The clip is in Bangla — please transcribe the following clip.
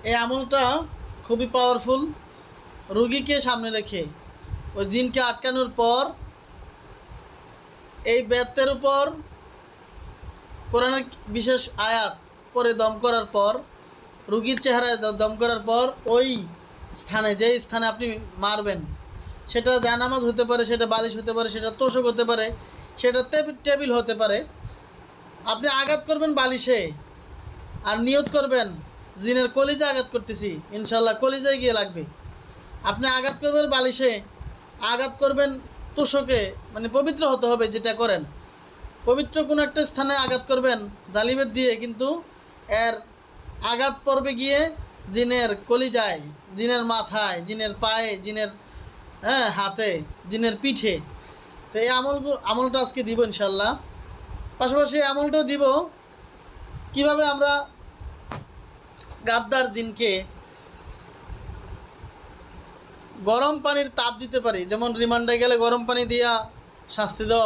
এই আমলটা খুবই পাওয়ারফুল। রুগীকে সামনে রেখে ওই জিনকে আটকানোর পর এই বেতের উপর কোরআনের বিশেষ আয়াত পরে দম করার পর, রুগীর চেহারায় দম করার পর ওই স্থানে, যেই স্থানে আপনি মারবেন, সেটা জায়নামাজ হতে পারে, সেটা বালিশ হতে পারে, সেটা তোষক হতে পারে, সেটা টেবিল হতে পারে। আপনি আঘাত করবেন বালিশে আর নিয়ত করবেন জিনের কলিজা আঘাত করতেছি, ইনশাল্লাহ কলিজায় গিয়ে লাগবে। আপনি আঘাত করবেন বালিশে, আঘাত করবেন তোষকে, মানে পবিত্র হতে হবে যেটা করেন, পবিত্র কোনো একটা স্থানে আঘাত করবেন জালিমের দিয়ে, কিন্তু এর আঘাত পড়বে গিয়ে জিনের কলিজায়, জিনের মাথায়, জিনের পায়ে, জিনের হাতে, জিনের পিঠে। তো এই আমলটা আজকে দিব ইনশাল্লাহ। পাশাপাশি আমলটাও দিব কিভাবে আমরা গাদ্দার জিনকে গরম পানির তাপ দিতে পারি। যেমন রিমান্ডে গেলে গরম পানি দিয়া শাস্তি দেওয়া